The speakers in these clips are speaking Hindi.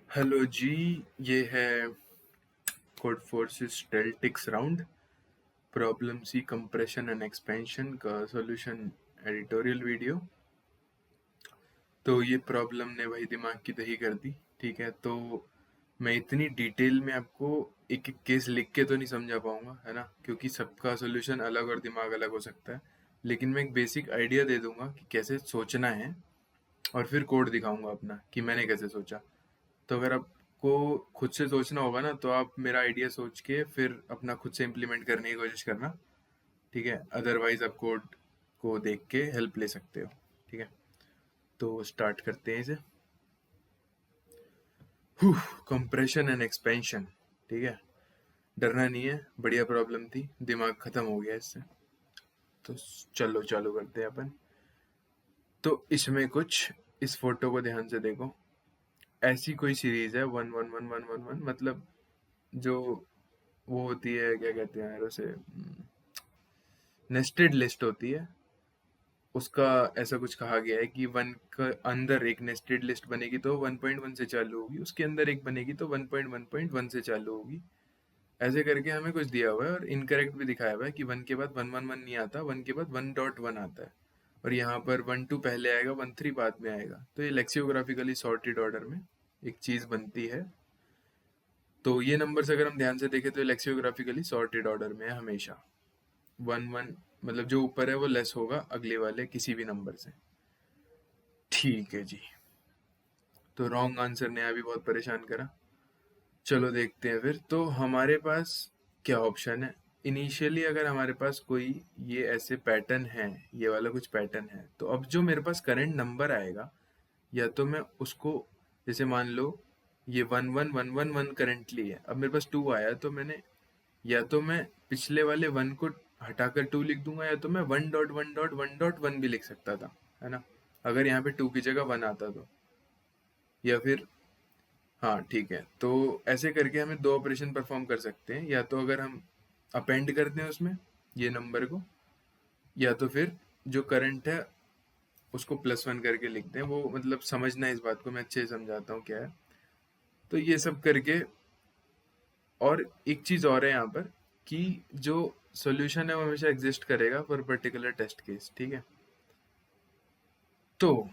हेलो जी। ये है Codeforces Deltix round problem C compression and expansion का सॉल्यूशन एडिटोरियल वीडियो। तो ये प्रॉब्लम ने भाई दिमाग की दही कर दी। ठीक है, तो मैं इतनी डिटेल में आपको एक एक केस लिख के तो नहीं समझा पाऊंगा, है ना, क्योंकि सबका सॉल्यूशन अलग और दिमाग अलग हो सकता है। लेकिन मैं एक बेसिक आइडिया दे दूंगा कि कैसे सोचना है, और फिर कोड दिखाऊंगा अपना कि मैंने कैसे सोचा। तो अगर आपको खुद से सोचना होगा ना, तो आप मेरा आइडिया सोच के फिर अपना खुद से इम्प्लीमेंट करने की कोशिश करना। ठीक है, अदरवाइज आप कोड को देख के हेल्प ले सकते हो। ठीक है, तो स्टार्ट करते हैं इसे। Compression and expansion. ठीक है, डरना नहीं है, बढ़िया प्रॉब्लम थी, दिमाग खत्म हो गया इससे। तो चलो चालू करते हैं अपन। तो इसमें कुछ, इस फोटो को ध्यान से देखो। ऐसी कोई सीरीज है 1 1 1 1 1 1, मतलब जो वो होती है, क्या कहते हैं यार उसे, नेस्टेड लिस्ट होती है। उसका ऐसा कुछ कहा गया है कि वन के अंदर एक नेस्टेड लिस्ट बनेगी तो 1.1 से चालू होगी, उसके अंदर एक बनेगी तो 1.1.1 से चालू होगी। ऐसे करके हमें कुछ दिया हुआ है, और इनकरेक्ट भी दिखाया हुआ है कि वन के बाद 1 1 1 नहीं आता, वन के बाद 1.1 आता है। और यहाँ पर 1 2 पहले आएगा, 1 3 बाद में आएगा। तो ये लेक्सियोग्राफिकली सॉर्टेड ऑर्डर में एक चीज बनती है। तो ये नंबर्स अगर हम ध्यान से देखें तो लेक्सियोग्राफिकली सॉर्टेड ऑर्डर में है हमेशा। 1 1, मतलब जो ऊपर है वो लेस होगा अगले वाले किसी भी नंबर से। ठीक है जी। तो रॉन्ग आंसर ने अभी बहुत परेशान करा। चलो देखते हैं फिर। तो हमारे पास क्या ऑप्शन है। इनिशियली अगर हमारे पास कोई ये ऐसे पैटर्न है, ये वाला कुछ पैटर्न है, तो अब जो मेरे पास करंट नंबर आएगा, या तो मैं उसको, जैसे मान लो ये 1 1 1 1 1 करेंटली है, अब मेरे पास 2 आया, तो मैंने, या तो मैं पिछले वाले 1 को हटाकर 2 लिख दूंगा, या तो मैं 1.1.1.1 भी लिख सकता था, है ना, अगर यहाँ पे 2 की जगह 1 आता तो। या फिर, हाँ ठीक है, तो ऐसे करके हमें दो ऑपरेशन परफॉर्म कर सकते हैं। या तो अगर हम अपेंड करते हैं उसमें ये नंबर को, या तो फिर जो करंट है उसको +1 करके लिखते हैं। वो मतलब समझना है इस बात को, मैं अच्छे से समझाता हूँ क्या है। तो ये सब करके, और एक चीज और है यहाँ पर, कि जो सॉल्यूशन है वो हमेशा एग्जिस्ट करेगा फॉर पर्टिकुलर टेस्ट केस। ठीक है, तो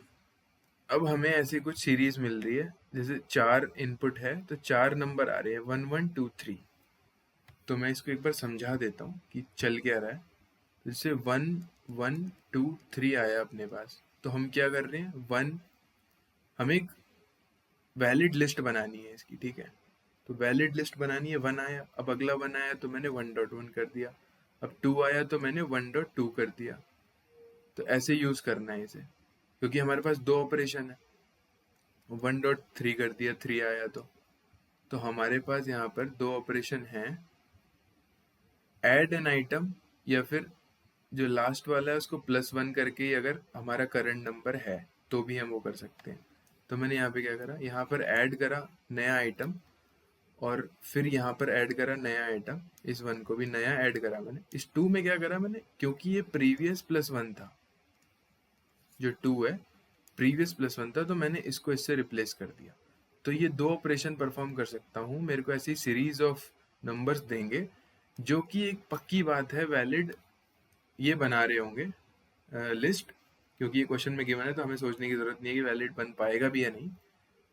अब हमें ऐसी कुछ सीरीज मिल रही है, जैसे 4 इनपुट है तो 4 नंबर आ रहे हैं 1 1 2 3। तो मैं इसको एक बार समझा देता हूँ कि चल क्या रहा है। जैसे 1 1 2 3 आया अपने पास, तो हम क्या कर रहे हैं, हमें एक वैलिड लिस्ट बनानी है इसकी। ठीक है, तो वैलिड लिस्ट बनानी है। 1 आया, अब अगला 1 आया तो मैंने 1.1 कर दिया। अब 2 आया तो मैंने 1.2 कर दिया। तो ऐसे यूज करना है इसे, क्योंकि हमारे पास दो ऑपरेशन है। 1.3 कर दिया, 3 आया तो हमारे पास यहाँ पर दो ऑपरेशन हैं, ऐड एन आइटम, या फिर जो लास्ट वाला है उसको +1 करके ही अगर हमारा करंट नंबर है तो भी हम वो कर सकते हैं। तो मैंने यहाँ पे क्या करा, यहाँ पर ऐड करा नया आइटम, और फिर यहाँ पर ऐड करा नया आइटम, इस 1 को भी नया ऐड करा मैंने। इस 2 में क्या करा मैंने, क्योंकि ये प्रीवियस +1 था, जो 2 है प्रीवियस +1 था, तो मैंने इसको इससे रिप्लेस कर दिया। तो ये दो ऑपरेशन परफॉर्म कर सकता हूँ। मेरे को ऐसी सीरीज ऑफ नंबर्स देंगे, जो कि एक पक्की बात है वैलिड ये बना रहे होंगे लिस्ट, क्योंकि ये क्वेश्चन में गिवन है, तो हमें सोचने की जरूरत नहीं है कि वैलिड बन पाएगा भी या नहीं।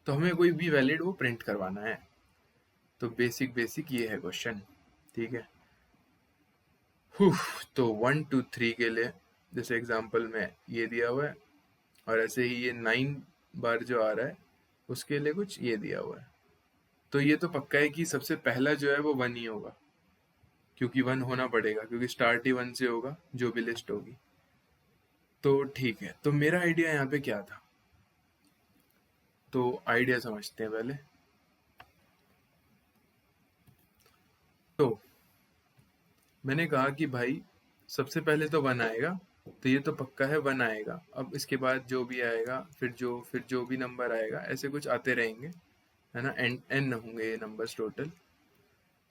तो हमें कोई भी वैलिड वो प्रिंट करवाना है। तो बेसिक बेसिक ये है क्वेश्चन। ठीक है, तो 1 2 3 के लिए जैसे एग्जांपल में ये दिया हुआ है, और ऐसे ही ये 9 बार जो आ रहा है उसके लिए कुछ ये दिया हुआ है। तो ये तो पक्का है कि सबसे पहला जो है वो 1 ही होगा, क्योंकि 1 होना पड़ेगा, क्योंकि स्टार्ट ही 1 से होगा जो भी लिस्ट होगी। तो ठीक है, तो मेरा आइडिया यहाँ पे क्या था, तो आइडिया समझते हैं पहले। तो मैंने कहा कि भाई सबसे पहले तो 1 आएगा, तो ये तो पक्का है 1 आएगा। अब इसके बाद जो भी आएगा, फिर जो भी नंबर आएगा, ऐसे कुछ आते रहेंगे, है ना, एन एन होंगे ये नंबर्स टोटल।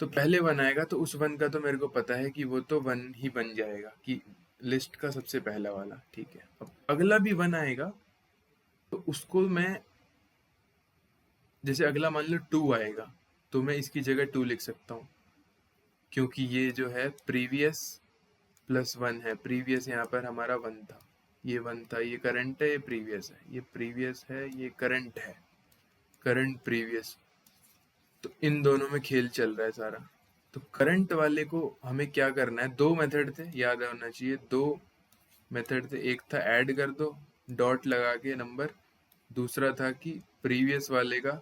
तो पहले 1 आएगा, तो उस 1 का तो मेरे को पता है कि वो तो 1 ही बन जाएगा, कि लिस्ट का सबसे पहला वाला। ठीक है, अब अगला भी 1 आएगा, तो उसको मैं जैसे अगला मान लो 2 आएगा, तो मैं इसकी जगह 2 लिख सकता हूँ, क्योंकि ये जो है प्रीवियस प्लस 1 है। प्रीवियस यहाँ पर हमारा 1 था, ये 1 था, ये करंट है, ये प्रीवियस है, ये प्रीवियस है, ये करंट है, करंट प्रीवियस। तो इन दोनों में खेल चल रहा है सारा। तो करंट वाले को हमें क्या करना है, दो मेथड थे, याद होना चाहिए, दो मेथड थे। एक था ऐड कर दो डॉट लगा के नंबर, दूसरा था कि प्रीवियस वाले का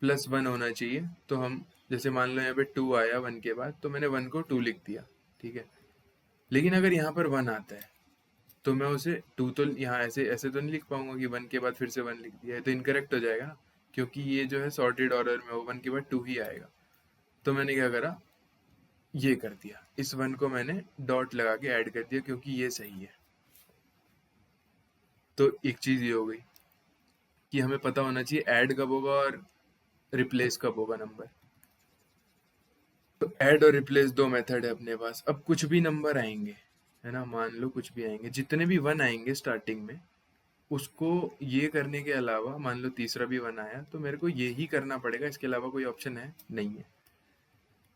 +1 होना चाहिए। तो हम जैसे मान लो यहाँ पे 2 आया 1 के बाद, तो मैंने 1 को 2 लिख दिया, ठीक है। लेकिन अगर यहाँ पर 1 आता है तो मैं उसे 2 तो यहाँ ऐसे ऐसे तो नहीं लिख पाऊंगा कि 1 के बाद फिर से 1 लिख दिया है, तो इनकरेक्ट हो जाएगा ना, क्योंकि ये जो है सॉर्टेड ऑर्डर में हो, 1 के बाद 2 ही आएगा। तो मैंने क्या करा, ये कर दिया, इस 1 को मैंने डॉट लगा के ऐड कर दिया, क्योंकि ये सही है। तो एक चीज ये हो गई कि हमें पता होना चाहिए ऐड कब होगा और रिप्लेस कब होगा नंबर। तो ऐड और रिप्लेस दो मेथड है अपने पास। अब कुछ भी नंबर आएंगे, है ना, मान लो कुछ भी आएंगे, जितने भी 1 आएंगे स्टार्टिंग में, उसको ये करने के अलावा, मान लो तीसरा भी 1 आया, तो मेरे को ये ही करना पड़ेगा, इसके अलावा कोई ऑप्शन है नहीं है।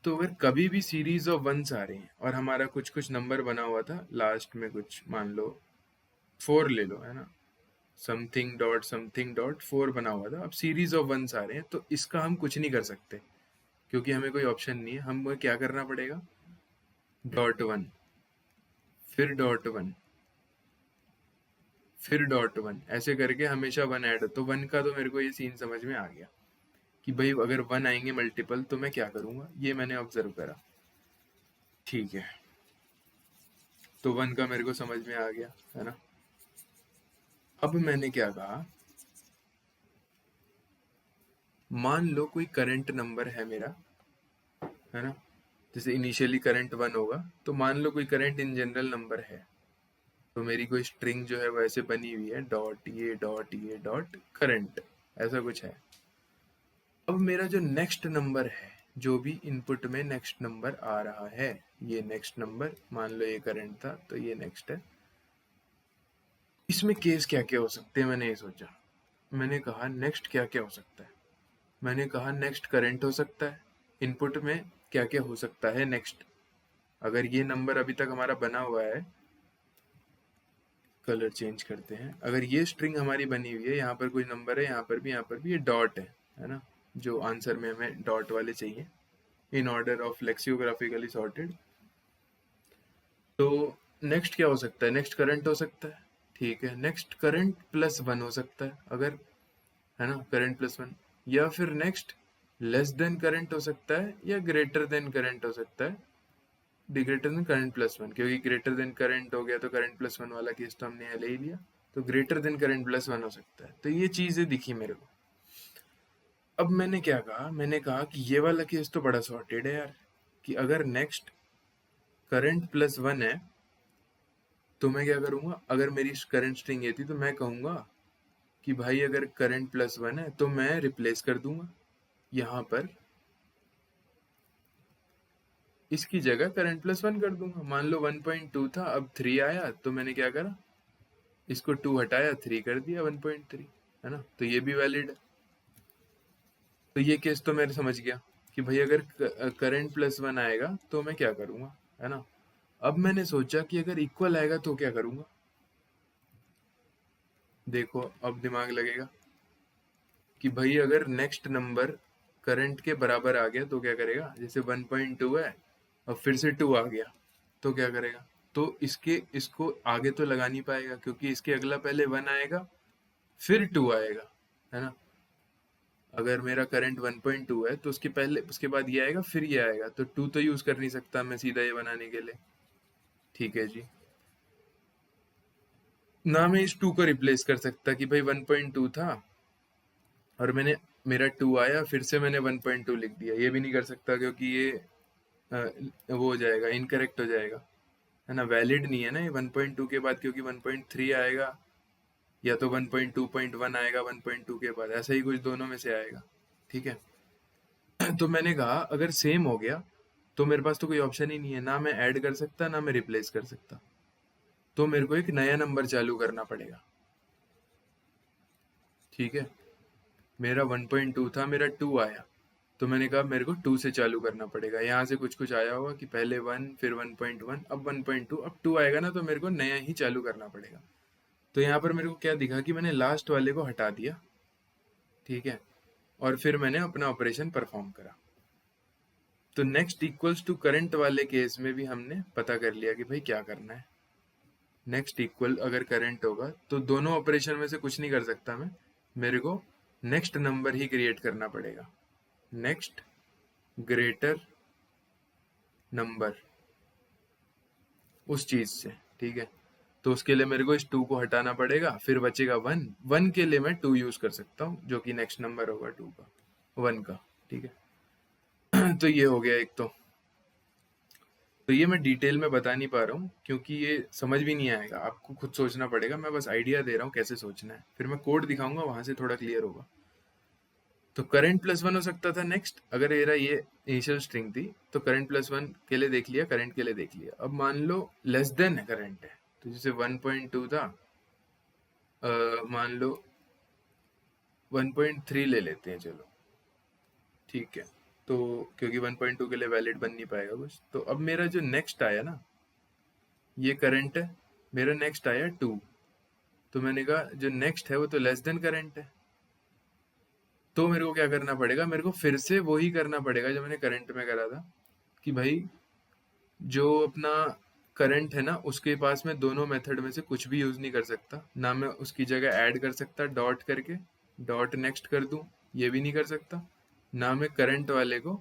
तो अगर कभी भी सीरीज ऑफ 1s आ रहे हैं और हमारा कुछ कुछ नंबर बना हुआ था लास्ट में, कुछ मान लो 4 ले लो, है ना, समथिंग डॉट 4 बना हुआ था, अब सीरीज ऑफ 1s आ रहे हैं, तो इसका हम कुछ नहीं कर सकते, क्योंकि हमें कोई ऑप्शन नहीं है। हमें क्या करना पड़ेगा, .1, फिर .1, फिर .1, ऐसे करके हमेशा 1 ऐड। तो 1 का तो मेरे को ये सीन समझ में आ गया कि भाई अगर 1 आएंगे मल्टीपल तो मैं क्या करूंगा, ये मैंने ऑब्जर्व करा, ठीक है। तो 1 का मेरे को समझ में आ गया, है ना। अब मैंने क्या कहा, मान लो कोई करंट नंबर है मेरा, है ना, जैसे इनिशियली करंट 1 होगा, तो मान लो कोई करंट इन जनरल नंबर है, तो मेरी कोई स्ट्रिंग जो है वो ऐसे बनी हुई है, डॉट ये डॉट करंट, ऐसा कुछ है। अब मेरा जो नेक्स्ट नंबर है, जो भी इनपुट में नेक्स्ट नंबर आ रहा है, ये नेक्स्ट नंबर, मान लो ये करंट था तो ये नेक्स्ट है, इसमें केस क्या क्या हो सकते हैं, मैंने ये सोचा। मैंने कहा नेक्स्ट क्या क्या हो सकता है, मैंने कहा नेक्स्ट करंट हो सकता है, इनपुट में क्या क्या हो सकता है नेक्स्ट। अगर ये नंबर अभी तक हमारा बना हुआ है, कलर चेंज करते हैं, अगर ये स्ट्रिंग हमारी बनी हुई है, यहाँ पर कोई नंबर है, यहाँ पर भी, यहाँ पर भी, ये डॉट है ना, जो आंसर में हमें डॉट वाले चाहिए, इन ऑर्डर ऑफ लेक्सियोग्राफिकली सॉर्टेड। तो नेक्स्ट क्या हो सकता है, नेक्स्ट करंट हो सकता है, ठीक है, नेक्स्ट करंट +1 हो सकता है अगर, है ना, करंट +1, या फिर नेक्स्ट लेस देन करंट हो सकता है, या ग्रेटर देन करंट हो सकता है, ग्रेटर देन करंट +1, क्योंकि ग्रेटर देन करंट हो गया तो करंट +1 वाला केस तो हमने ले ही लिया, तो ग्रेटर देन करंट +1 हो सकता है। तो ये चीजें दिखी मेरे को। अब मैंने क्या कहा, मैंने कहा कि ये वाला केस तो बड़ा सॉर्टेड है यार, कि अगर नेक्स्ट करंट +1 है तो मैं क्या करूंगा, अगर मेरी करंट स्ट्रिंग ये थी तो मैं कहूंगा कि भाई अगर करंट +1 है तो मैं रिप्लेस कर दूंगा, यहाँ पर इसकी जगह करंट +1 कर दूंगा। मान लो 1.2 था, अब 3 आया, तो मैंने क्या करा, इसको 2 हटाया, 3 कर दिया 1.3, है ना, तो ये भी वैलिड है। तो ये केस तो मैं समझ गया कि भाई अगर करंट +1 आएगा तो मैं क्या करूंगा, है ना। अब मैंने सोचा कि अगर इक्वल आएगा तो क्या करूंगा, देखो अब दिमाग लगेगा कि भाई अगर नेक्स्ट नंबर करंट के बराबर आ गया तो क्या करेगा, जैसे 1.2 है, अब फिर से 2 आ गया तो क्या करेगा, तो इसको आगे तो लगा नहीं पाएगा, क्योंकि इसके अगला पहले 1 आएगा फिर 2 आएगा, है ना। अगर मेरा करंट 1.2 है तो उसके पहले, उसके बाद ये आएगा फिर ये आएगा, तो 2 तो यूज कर नहीं सकता मैं सीधा ये बनाने के लिए, ठीक है जी। ना मैं इस 2 को रिप्लेस कर सकता कि भाई 1.2 था और मैंने, मेरा 2 आया फिर से मैंने 1.2 लिख दिया, ये भी नहीं कर सकता, क्योंकि ये वो हो जाएगा, इनकरेक्ट हो जाएगा, है ना, वैलिड नहीं है ना ये 1.2 के बाद, क्योंकि 1.3 आएगा या तो 1.2.1 आएगा 1.2 के बाद, ऐसा ही कुछ दोनों में से आएगा, ठीक है। तो मैंने कहा अगर सेम हो गया तो मेरे पास तो कोई ऑप्शन ही नहीं है, ना मैं ऐड कर सकता ना मैं रिप्लेस कर सकता, तो मेरे को एक नया नंबर चालू करना पड़ेगा, ठीक है। मेरा 1.2 था, मेरा 2 आया, तो मैंने कहा मेरे को 2 से चालू करना पड़ेगा। यहाँ से कुछ कुछ आया होगा कि पहले 1 फिर 1.1 अब 1.2 अब 2 आएगा ना, तो मेरे को नया ही चालू करना पड़ेगा। तो यहाँ पर मेरे को क्या दिखा कि मैंने लास्ट वाले को हटा दिया, ठीक है, और फिर मैंने अपना ऑपरेशन परफॉर्म करा। तो नेक्स्ट इक्वल्स टू करंट वाले केस में भी हमने पता कर लिया कि भाई क्या करना है। नेक्स्ट इक्वल अगर करंट होगा तो दोनों ऑपरेशन में से कुछ नहीं कर सकता मैं, मेरे को नेक्स्ट नंबर ही क्रिएट करना पड़ेगा, नेक्स्ट ग्रेटर नंबर उस चीज से, ठीक है। तो उसके लिए मेरे को इस 2 को हटाना पड़ेगा, फिर बचेगा 1, 1 के लिए मैं 2 यूज कर सकता हूँ जो कि नेक्स्ट नंबर होगा 2 का, 1 का, ठीक है। तो ये हो गया एक। तो ये मैं डिटेल में बता नहीं पा रहा हूँ क्योंकि ये समझ भी नहीं आएगा, आपको खुद सोचना पड़ेगा, मैं बस आइडिया दे रहा हूँ कैसे सोचना है, फिर मैं कोड दिखाऊंगा, वहां से थोड़ा क्लियर होगा। तो करंट प्लस 1 हो सकता था नेक्स्ट, अगर मेरा ये इनिशियल स्ट्रिंग थी तो करंट प्लस 1 के लिए देख लिया, करंट के लिए देख लिया। अब मान लो लेस देन है करंट है, तो जैसे 1.2 था, मान लो 1.3 ले लेते हैं, चलो ठीक है। तो क्योंकि 1.2 के लिए वैलिड बन नहीं पाएगा कुछ, तो अब मेरा जो नेक्स्ट आया ना, ये करंट है, मेरा नेक्स्ट आया 2, तो मैंने कहा जो नेक्स्ट है वो तो लेस देन करंट है, तो मेरे को क्या करना पड़ेगा, मेरे को फिर से वही करना पड़ेगा जो मैंने करंट में करा था, कि भाई जो अपना करंट है ना उसके पास में दोनों मेथड में से कुछ भी यूज नहीं कर सकता ना, मैं उसकी जगह ऐड कर सकता डॉट करके, डॉट नेक्स्ट कर दूं, ये भी नहीं कर सकता ना, मैं करंट वाले को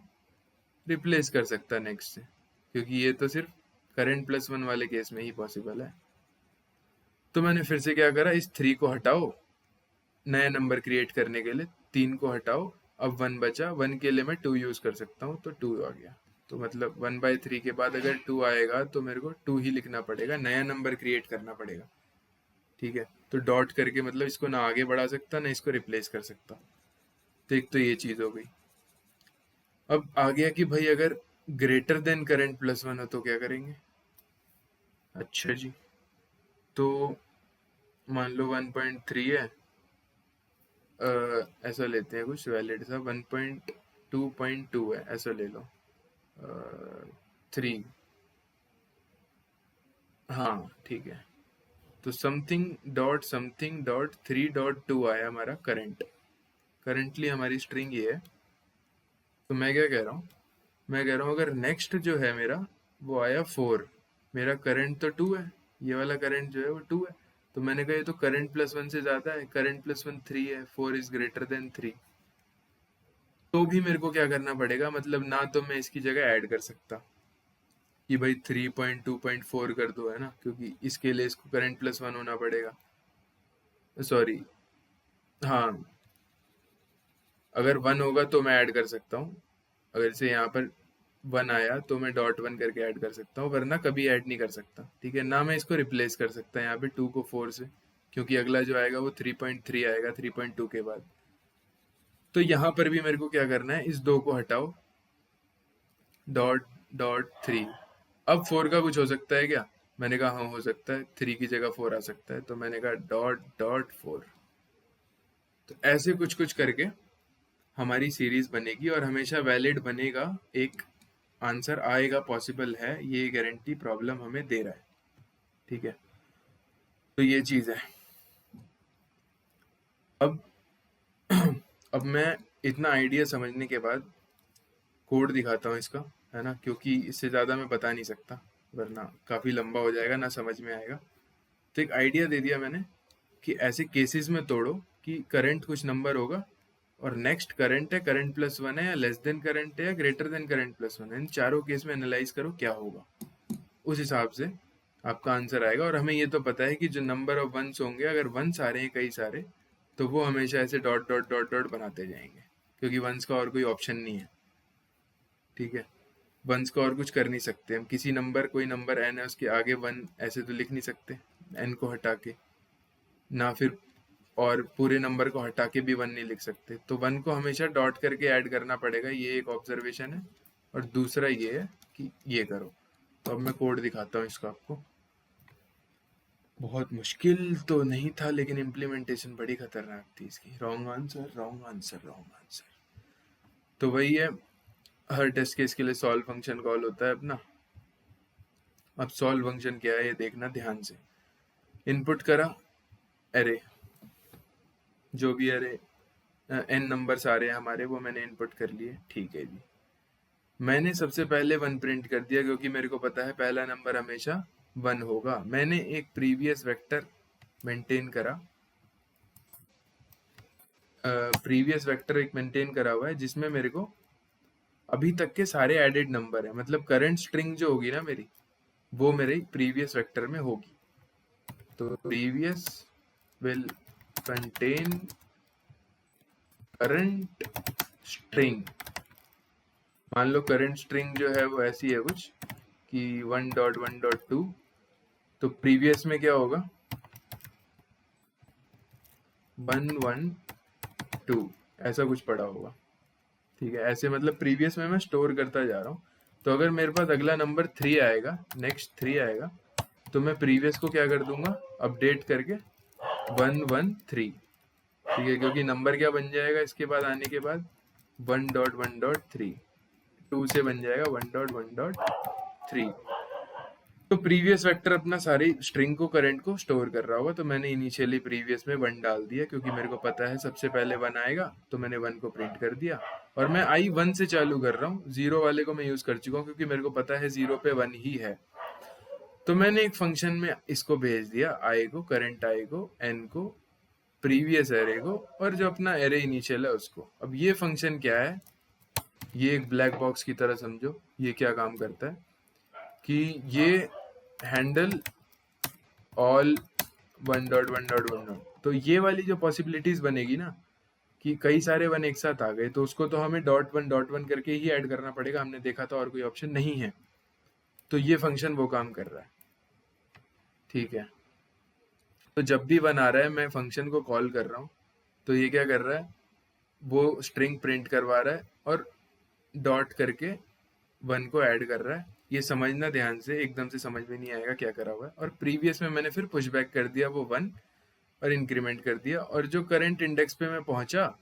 रिप्लेस कर सकता नेक्स्ट से, क्योंकि ये तो सिर्फ करंट प्लस 1 वाले केस में ही पॉसिबल है। तो मैंने फिर से क्या करा, इस 3 को हटाओ, नया नंबर क्रिएट करने के लिए 3 को हटाओ, अब 1 बचा, 1 के लिए मैं 2 यूज कर सकता हूँ, तो 2 आ गया। तो मतलब 1/3 के बाद अगर 2 आएगा तो मेरे को 2 ही लिखना पड़ेगा, नया नंबर क्रिएट करना पड़ेगा, ठीक है। तो डॉट करके मतलब इसको ना आगे बढ़ा सकता ना इसको रिप्लेस कर सकता। तो एक तो ये चीज हो गई। अब आ गया कि भाई अगर ग्रेटर देन करंट प्लस 1 हो तो क्या करेंगे। अच्छा जी, तो मान लो 1.3 है, ऐसा लेते हैं कुछ वैलिड सा, 1.2.2 है ऐसा ले लो, 3, हाँ ठीक है। तो समथिंग डॉट 3.2 आया हमारा करंट, करंटली हमारी स्ट्रिंग ये है। तो मैं क्या कह रहा हूँ, मैं कह रहा हूँ अगर नेक्स्ट जो है मेरा वो आया 4, मेरा करंट तो 2 है, ये वाला करंट जो है वो 2 है, तो मैंने कहा ये तो करंट प्लस 1 से ज्यादा है, करंट प्लस 1 3 है, 4 इज ग्रेटर देन 3, तो भी मेरे को क्या करना पड़ेगा, मतलब ना तो मैं इसकी जगह ऐड कर सकता कि भाई 3.2.4 कर दो, है ना, क्योंकि इसके लिए इसको करंट प्लस 1 होना पड़ेगा, सॉरी, हाँ, अगर 1 होगा तो मैं ऐड कर सकता हूँ, अगर से यहाँ पर 1 आया तो मैं .1 करके ऐड कर सकता हूँ, वरना कभी ऐड नहीं कर सकता, ठीक है ना। मैं इसको रिप्लेस कर सकता यहाँ पे 2 को 4 से, क्योंकि अगला जो आएगा वो 3.3 आएगा 3.2 के बाद। तो यहाँ पर भी मेरे को क्या करना है, इस 2 को हटाओ, डॉट डॉट 3, अब 4 का कुछ हो सकता है क्या, मैंने कहा हाँ हो सकता है, 3 की जगह 4 आ सकता है, तो मैंने कहा डॉट डॉट 4। तो ऐसे कुछ कुछ करके हमारी सीरीज बनेगी और हमेशा वैलिड बनेगा, एक आंसर आएगा, पॉसिबल है, ये गारंटी प्रॉब्लम हमें दे रहा है, ठीक है। तो ये चीज है। अब अब मैं इतना आइडिया समझने के बाद कोड दिखाता हूँ इसका, है ना, क्योंकि इससे ज़्यादा मैं बता नहीं सकता वरना काफ़ी लंबा हो जाएगा, ना समझ में आएगा। तो एक आइडिया दे दिया मैंने कि ऐसे केसेस में तोड़ो कि करंट कुछ नंबर होगा और नेक्स्ट करंट है, करंट प्लस 1 है, या लेस देन करंट है, या ग्रेटर देन करंट प्लस 1 है, इन चारों केस में एनालाइज करो क्या होगा, उस हिसाब से आपका आंसर आएगा। और हमें ये तो पता है कि जो नंबर ऑफ वंस होंगे, अगर वंस आ रहे हैं कई सारे, तो वो हमेशा ऐसे डॉट डॉट डॉट डॉट बनाते जाएंगे, क्योंकि वंस का और कोई ऑप्शन नहीं है, ठीक है। वंस का और कुछ कर नहीं सकते हम, किसी नंबर, कोई नंबर एन है उसके आगे 1 ऐसे तो लिख नहीं सकते एन को हटा के, ना फिर और पूरे नंबर को हटा के भी 1 नहीं लिख सकते, तो 1 को हमेशा डॉट करके ऐड करना पड़ेगा, ये एक ऑब्जर्वेशन है। और दूसरा ये है कि ये करो। तो अब मैं कोड दिखाता हूँ इसका आपको। बहुत मुश्किल तो नहीं था, लेकिन इम्प्लीमेंटेशन बड़ी खतरनाक थी इसकी। Wrong answer, wrong answer, wrong answer. तो वही है, हर टेस्ट केस के लिए सॉल्व फंक्शन कॉल होता है अपना। अब सॉल्व फंक्शन क्या है ये देखना ध्यान से। इनपुट करा एरे, जो भी एरे एन नंबर्स आ रहे हैं हमारे, वो मैंने इनपुट कर लिए। ठीक है जी, मैंने सबसे पहले 1 प्रिंट कर दिया क्योंकि मेरे को पता है पहला नंबर हमेशा 1 होगा। मैंने एक प्रीवियस वेक्टर मेंटेन करा, प्रीवियस वेक्टर एक मेंटेन करा हुआ है जिसमें मेरे को अभी तक के सारे एडेड नंबर है, मतलब करंट स्ट्रिंग जो होगी ना मेरी, वो मेरे प्रीवियस वेक्टर में होगी। तो previous will contain current string. मान लो करंट स्ट्रिंग जो है वो ऐसी है कुछ कि 1.1.2, तो प्रीवियस में क्या होगा 112 ऐसा कुछ पड़ा होगा। ठीक है, ऐसे मतलब प्रीवियस में मैं स्टोर करता जा रहा हूँ। तो अगर मेरे पास अगला नंबर 3 आएगा, नेक्स्ट 3 आएगा, तो मैं प्रीवियस को क्या कर दूंगा, अपडेट करके 113। ठीक है, क्योंकि नंबर क्या बन जाएगा इसके बाद आने के बाद 1.1.3, 2 से बन जाएगा 1.1.3। तो प्रीवियस वेक्टर अपना सारी स्ट्रिंग को करंट को स्टोर कर रहा होगा। तो मैंने इनिशियली प्रीवियस में 1 डाल दिया क्योंकि मेरे को पता है सबसे पहले 1 आएगा, तो मैंने 1 को प्रिंट कर दिया। और मैं आई 1 से चालू कर रहा हूँ, 0 वाले को मैं यूज कर चुका हूँ क्योंकि मेरे को पता है 0 पे 1 ही है। तो मैंने एक फंक्शन में इसको भेज दिया, आई को, करंट आई को, एन को, प्रीवियस एरे को, और जो अपना एरे इनिशियल है उसको। अब ये फंक्शन क्या है, ये एक ब्लैक बॉक्स की तरह समझो। ये क्या काम करता है कि ये हैंडल ऑल 1.1.1. तो ये वाली जो पॉसिबिलिटीज बनेगी ना कि कई सारे 1 एक साथ आ गए, तो उसको तो हमें .1.1 करके ही ऐड करना पड़ेगा, हमने देखा था, और कोई ऑप्शन नहीं है। तो ये फंक्शन वो काम कर रहा है। ठीक है, तो जब भी 1 आ रहा है मैं फंक्शन को कॉल कर रहा हूँ, तो ये क्या कर रहा है, वो स्ट्रिंग प्रिंट करवा रहा है और डॉट करके 1 को ऐड कर रहा है। ये समझना ध्यान से, एकदम से समझ में नहीं आएगा क्या करा हुआ है। और प्रीवियस में मैंने फिर पुश बैक कर दिया वो 1 और इंक्रीमेंट कर दिया, और जो करंट इंडेक्स पे मैं पहुंचा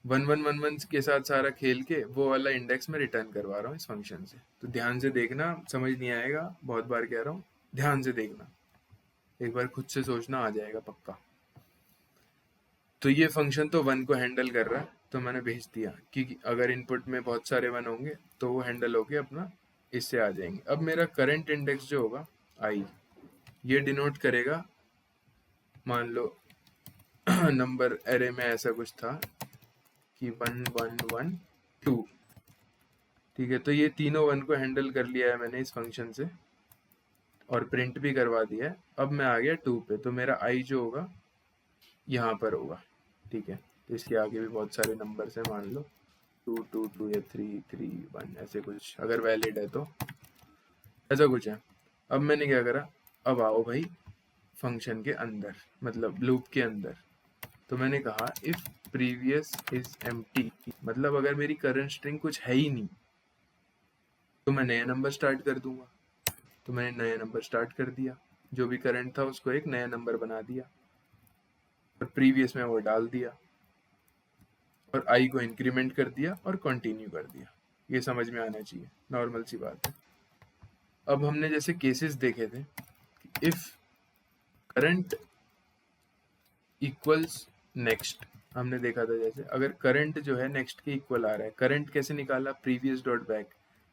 1111 के साथ सारा खेल के, वो वाला इंडेक्स में रिटर्न करवा रहा हूँ इस फंक्शन से। तो ध्यान से देखना, समझ नहीं आएगा, बहुत बार कह रहा हूँ, ध्यान से देखना, एक बार खुद से सोचना, आ जाएगा पक्का। तो ये फंक्शन तो 1 को हैंडल कर रहा है, तो मैंने भेज दिया कि अगर इनपुट में बहुत सारे 1 होंगे तो वो हैंडल होके अपना इससे आ जाएंगे। अब मेरा करंट इंडेक्स जो होगा आई, ये डिनोट करेगा, मान लो नंबर एरे में ऐसा कुछ था कि 1112। ठीक है, तो ये तीनों 1 को हैंडल कर लिया है मैंने इस फंक्शन से, और प्रिंट भी करवा दिया है। अब मैं आ गया 2 पे, तो मेरा आई जो होगा यहाँ पर होगा। ठीक है, तो इसके आगे भी बहुत सारे नंबर्स हैं, मान लो 222 या 331 ऐसे कुछ, अगर वैलिड है तो ऐसा कुछ है। अब मैंने क्या करा, अब आओ भाई फंक्शन के अंदर, मतलब लूप के अंदर। तो मैंने कहा इफ प्रीवियस इज एम्प्टी, मतलब अगर मेरी करंट स्ट्रिंग कुछ है ही नहीं, तो मैं नया नंबर स्टार्ट कर दूंगा। तो मैंने नया नंबर स्टार्ट कर दिया, जो भी करंट था उसको एक नया नंबर बना दिया, और प्रीवियस में वो डाल दिया, और आई को इंक्रीमेंट कर दिया और कंटिन्यू कर दिया। ये समझ में आना चाहिए, नॉर्मल सी बात है। अब हमने जैसे केसेस देखे थे, इफ करंट इक्वल्स नेक्स्ट, हमने देखा था जैसे अगर करंट जो है नेक्स्ट के इक्वल आ रहा है। करंट कैसे निकाला, प्रीवियस डॉट बैक,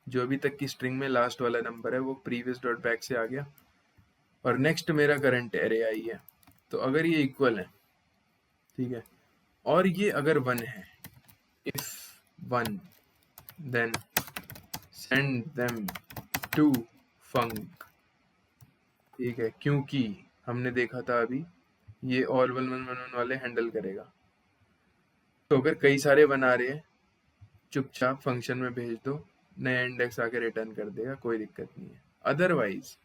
जो अभी तक की स्ट्रिंग में लास्ट वाला नंबर है वो प्रीवियस डॉट बैक से आ गया, और नेक्स्ट मेरा करंट एरे आई है। तो अगर ये इक्वल है, ठीक है, और ये अगर 1 है, if 1 then send them to func. ठीक है, क्योंकि हमने देखा था अभी ये ऑल 1111 वाले हैंडल करेगा। तो अगर कई सारे बना रहे हैं, चुपचाप फंक्शन में भेज दो, नया इंडेक्स आके रिटर्न कर देगा, कोई दिक्कत नहीं है। अदरवाइज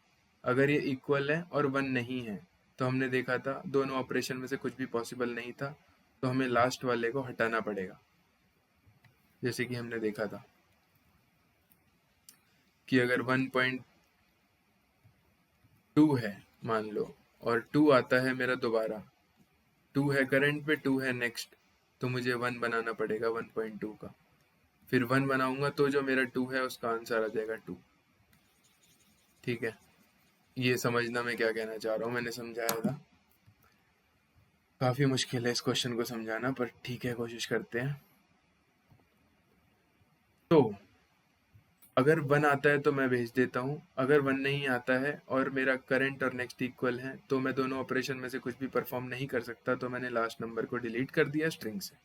अगर ये इक्वल है और 1 नहीं है, तो हमने देखा था दोनों ऑपरेशन में से कुछ भी पॉसिबल नहीं था, तो हमें लास्ट वाले को हटाना पड़ेगा। जैसे कि हमने देखा था कि अगर 1.2 है मान लो, और 2 आता है मेरा दोबारा, 2 है करंट पे, 2 है नेक्स्ट, तो मुझे 1 बनाना पड़ेगा 1.2 का। फिर 1 बनाऊंगा तो जो मेरा 2 है उसका आंसर आ जाएगा 2। ठीक है, ये समझना मैं क्या कहना चाह रहा हूँ, मैंने समझाया था। काफ़ी मुश्किल है इस क्वेश्चन को समझाना, पर ठीक है, कोशिश करते हैं। तो अगर 1 आता है तो मैं भेज देता हूँ, अगर 1 नहीं आता है और मेरा करंट और नेक्स्ट इक्वल है तो मैं दोनों ऑपरेशन में से कुछ भी परफॉर्म नहीं कर सकता, तो मैंने लास्ट नंबर को डिलीट कर दिया स्ट्रिंग से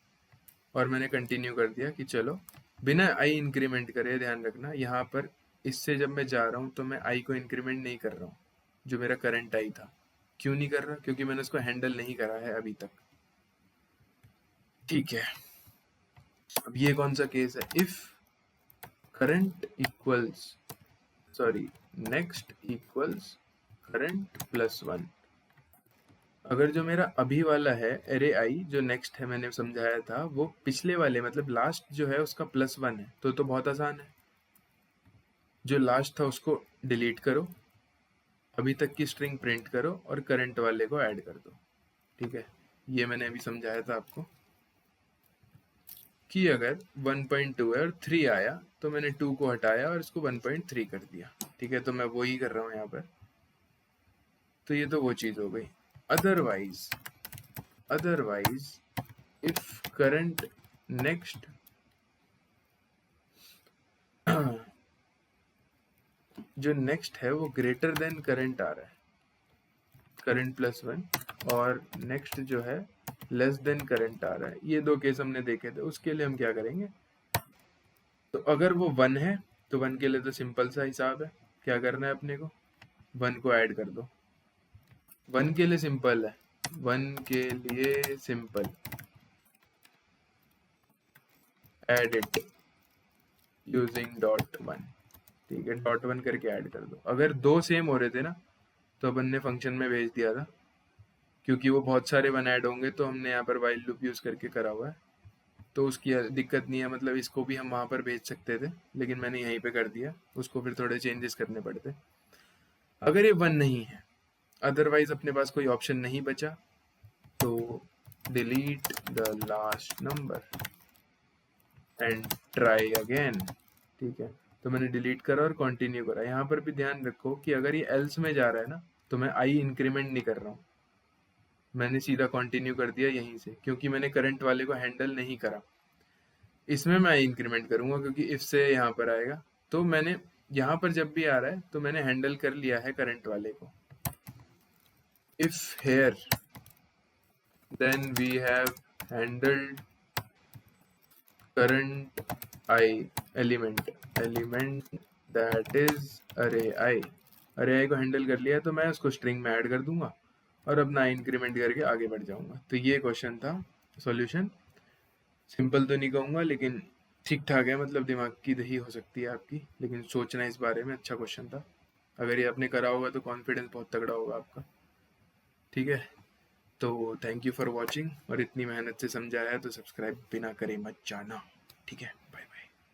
और मैंने कंटिन्यू कर दिया कि चलो बिना आई इंक्रीमेंट करे। ध्यान रखना यहाँ पर, इससे जब मैं जा रहा हूँ तो मैं आई को इंक्रीमेंट नहीं कर रहा हूँ, जो मेरा करंट आई था। क्यों नहीं कर रहा? क्योंकि मैंने उसको हैंडल नहीं करा है अभी तक। ठीक है, अब ये कौन सा केस है? If current equals, sorry, next equals current plus 1। अगर जो मेरा अभी वाला है एरे आई, जो नेक्स्ट है मैंने समझाया था, वो पिछले वाले मतलब लास्ट जो है उसका प्लस 1 है, तो बहुत आसान है। जो लास्ट था उसको डिलीट करो, अभी तक की स्ट्रिंग प्रिंट करो और करंट वाले को ऐड कर दो। ठीक है, ये मैंने अभी समझाया था आपको कि अगर 1.2 है और 3 आया तो मैंने 2 को हटाया और इसको 1.3 कर दिया। ठीक है, तो मैं वही कर रहा हूँ यहाँ पर। तो ये तो वो चीज़ हो गई। अदरवाइज इफ करंट नेक्स्ट जो नेक्स्ट है वो ग्रेटर देन करंट आ रहा है, करंट प्लस 1, और नेक्स्ट जो है लेस देन करंट आ रहा है, ये दो केस हमने देखे थे। उसके लिए हम क्या करेंगे? तो अगर वो 1 है तो 1 के लिए तो सिंपल सा हिसाब है, क्या करना है अपने को? 1 को ऐड कर दो। 1 के लिए सिंपल है, 1 के लिए simple, add it using dot 1। ठीक है, डॉट 1 करके ऐड कर दो। अगर दो सेम हो रहे थे ना तो अपन ने फंक्शन में भेज दिया था, क्योंकि वो बहुत सारे 1 ऐड होंगे तो हमने यहाँ पर वाइल लूप यूज करके करा हुआ है, तो उसकी दिक्कत नहीं है। मतलब इसको भी हम वहाँ पर भेज सकते थे, लेकिन मैंने यहीं पे कर दिया, उसको फिर थोड़े चेंजेस करने पड़ते। अगर ये 1 नहीं है, अदरवाइज अपने पास कोई ऑप्शन नहीं बचा, तो delete the last number and try again. ठीक है, तो मैंने डिलीट करा और कंटिन्यू करा। यहाँ पर भी ध्यान रखो कि अगर ये एल्स में जा रहा है ना तो मैं आई इंक्रीमेंट नहीं कर रहा हूँ, मैंने सीधा कंटिन्यू कर दिया यहीं से, क्योंकि मैंने करंट वाले को हैंडल नहीं करा। इसमें मैं इंक्रीमेंट करूंगा क्योंकि इफ से यहाँ पर आएगा, तो मैंने यहाँ पर जब भी आ रहा है तो मैंने हैंडल कर लिया है करंट वाले को। If here then we have handled current I element that is अरे आई। अरे आई को हैंडल कर लिया तो मैं उसको स्ट्रिंग में ऐड कर दूंगा और अपना इंक्रीमेंट करके आगे बढ़ जाऊंगा। तो ये क्वेश्चन था। सॉल्यूशन सिंपल तो नहीं कहूँगा, लेकिन ठीक ठाक है, मतलब दिमाग की दही हो सकती है आपकी, लेकिन सोचना इस बारे में। अच्छा क्वेश्चन था, अगर ये आपने करा होगा तो कॉन्फिडेंस बहुत तगड़ा होगा आपका। ठीक है, तो थैंक यू फॉर वॉचिंग, और इतनी मेहनत से समझाया है तो सब्सक्राइब बिना करे मत जाना। ठीक है।